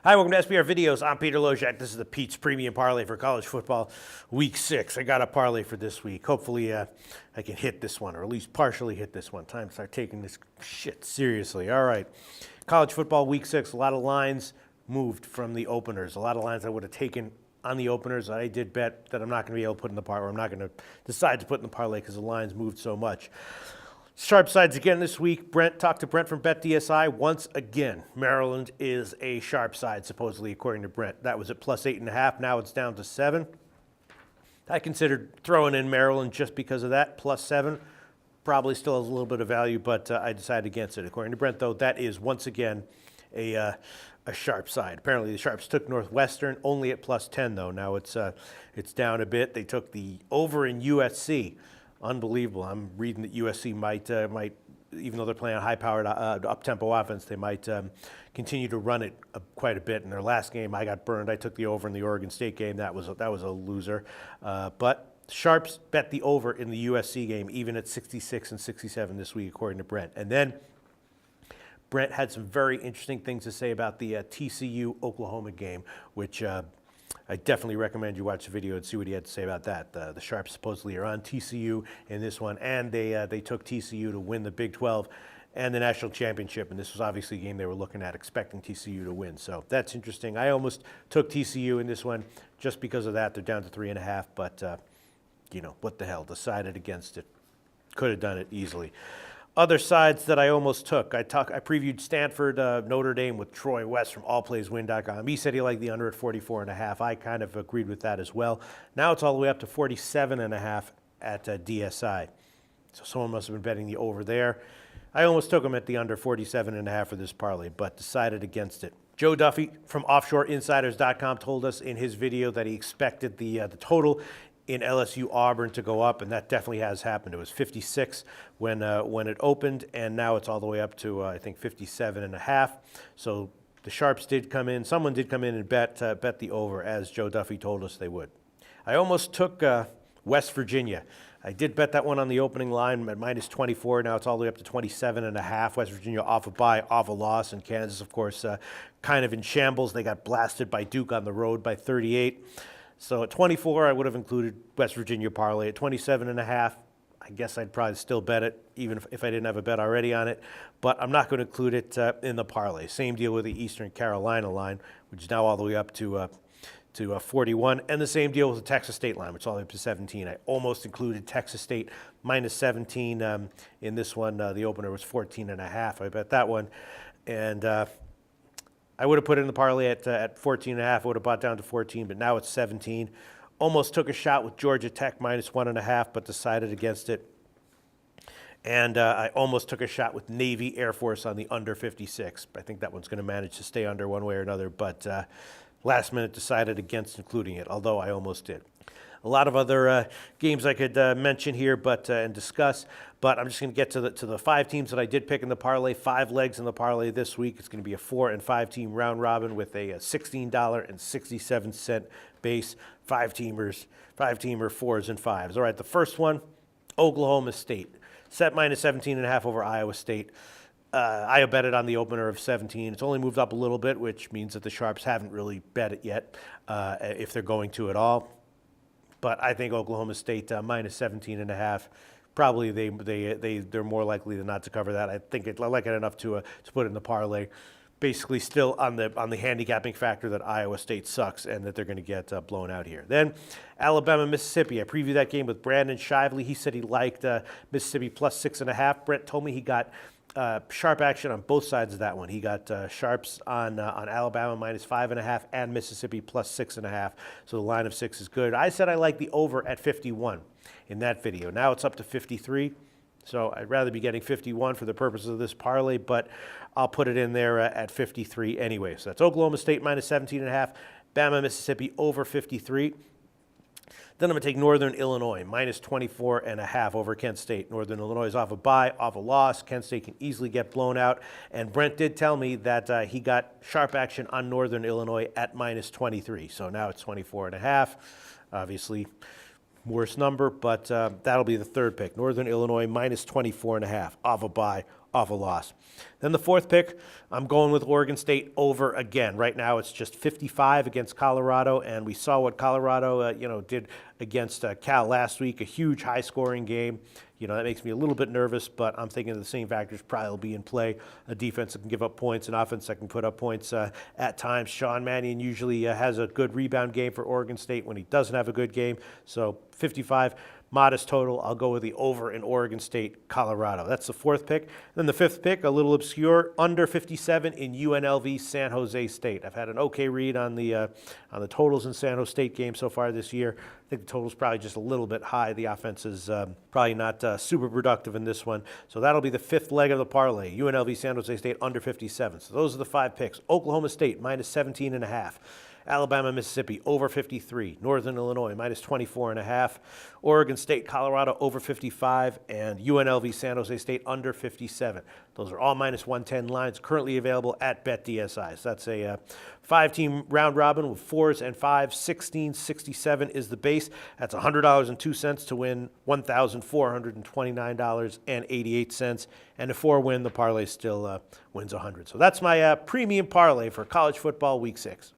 Hi, welcome to SBR Videos. I'm Peter Loshak. This is the Pete's Premium Parlay for college football, Week 6. I got a parlay for this week. Hopefully, I can hit this one, or at least partially hit this one. Time to start taking this shit seriously. All right, college football, Week 6. A lot of lines moved from the openers. A lot of lines I would have taken on the openers. I did bet that I'm not going to be able to put in the parlay, or I'm not going to decide to put in the parlay because the lines moved so much. Sharp sides again this week. Talked to Brent from BetDSI once again. Maryland is a sharp side, supposedly, according to Brent. That was at plus 8.5. Now it's down to 7. I considered throwing in Maryland just because of that. Plus 7 probably still has a little bit of value, but I decided against it. According to Brent, though, that is once again a sharp side. Apparently, the Sharps took Northwestern only at plus 10, though. Now it's down a bit. They took the over in USC. Unbelievable. I'm reading that USC might, even though they're playing a high-powered, up-tempo offense, they might continue to run it quite a bit. In their last game, I got burned. I took the over in the Oregon State game. That was a loser. But Sharps bet the over in the USC game, even at 66 and 67 this week, according to Brent. And then Brent had some very interesting things to say about the TCU-Oklahoma game, which I definitely recommend you watch the video and see what he had to say about that. The Sharps supposedly are on TCU in this one, and they took TCU to win the Big 12 and the national championship, and this was obviously a game they were looking at, expecting TCU to win. So that's interesting. I almost took TCU in this one just because of that. They're down to 3.5, but what the hell? Decided against it. Could have done it easily. Other sides that I almost took. I previewed Stanford, Notre Dame with Troy West from allplayswin.com. He said he liked the under at 44.5. I kind of agreed with that as well. Now it's all the way up to 47.5 at DSI. So someone must have been betting the over there. I almost took him at the under 47.5 for this parlay, but decided against it. Joe Duffy from offshoreinsiders.com told us in his video that he expected the total in LSU Auburn to go up, and that definitely has happened. It was 56 when it opened, and now it's all the way up to I think 57.5. So the Sharps did come in. Someone did come in and bet the over, as Joe Duffy told us they would. I almost took West Virginia. I did bet that one on the opening line at minus 24. Now it's all the way up to 27.5. West Virginia off a bye, off a loss, and Kansas, of course, kind of in shambles. They got blasted by Duke on the road by 38. So at 24, I would have included West Virginia parlay. At 27.5, I guess I'd probably still bet it, even if I didn't have a bet already on it. But I'm not going to include it in the parlay. Same deal with the Eastern Carolina line, which is now all the way up to 41. And the same deal with the Texas State line, which is all the way up to 17. I almost included Texas State minus 17 in this one. The opener was 14.5. I bet that one. And I would have put it in the parlay at 14.5. I would have bought down to 14, but now it's 17. Almost took a shot with Georgia Tech minus 1.5, but decided against it. And I almost took a shot with Navy Air Force on the under 56. I think that one's going to manage to stay under one way or another, but last minute decided against including it, although I almost did. A lot of other games I could mention here and discuss, but I'm just going to get to the 5 teams that I did pick in the parlay. 5 legs in the parlay this week. It's going to be a 4 and 5 team round robin with a $16.67 base. 5-teamer 4s and 5s. All right, the first one, Oklahoma State. Set minus 17.5 over Iowa State. I bet it on the opener of 17. It's only moved up a little bit, which means that the Sharps haven't really bet it yet, if they're going to at all. But I think Oklahoma State minus 17.5. Probably they're more likely than not to cover that. I think I like it enough to put in the parlay. Basically, still on the handicapping factor that Iowa State sucks and that they're going to get blown out here. Then Alabama, Mississippi. I previewed that game with Brandon Shively. He said he liked Mississippi plus 6.5. Brent told me he got sharp action on both sides of that one. He got sharps on Alabama minus 5.5 and Mississippi plus 6.5. So the line of 6 is good. I said I like the over at 51 in that video. Now it's up to 53. So I'd rather be getting 51 for the purposes of this parlay, but I'll put it in there at 53 anyway. So that's Oklahoma State minus 17.5, Bama, Mississippi over 53. Then I'm going to take Northern Illinois, minus 24.5 over Kent State. Northern Illinois is off a bye, off a loss. Kent State can easily get blown out. And Brent did tell me that he got sharp action on Northern Illinois at minus 23. So now it's 24.5. Obviously, worse number, but that'll be the third pick. Northern Illinois minus 24.5, off a bye, off a loss. Then the fourth pick, I'm going with Oregon State over again. Right now it's just 55 against Colorado, and we saw what Colorado did against Cal last week, a huge high-scoring game. That makes me a little bit nervous, but I'm thinking the same factors probably will be in play. A defense that can give up points, an offense that can put up points at times. Sean Mannion usually has a good rebound game for Oregon State when he doesn't have a good game. So 55, modest total. I'll go with the over in Oregon State, Colorado. That's the fourth pick. Then the fifth pick, a little obscure, under 57 in UNLV San Jose State. I've had an okay read on the totals in San Jose State games so far this year. I think the total's probably just a little bit high. The offense is probably not super productive in this one. So that'll be the fifth leg of the parlay. UNLV San Jose State under 57. So those are the 5 picks. Oklahoma State minus 17.5. Alabama, Mississippi, over 53. Northern Illinois, minus 24.5. Oregon State, Colorado, over 55. And UNLV, San Jose State, under 57. Those are all minus 110 lines currently available at BetDSI. So that's a 5-team round robin with 4s and 5s. 1667 is the base. That's $100.02 to win $1,429.88. And a 4-win, the parlay still wins $100. So that's my premium parlay for college football week 6.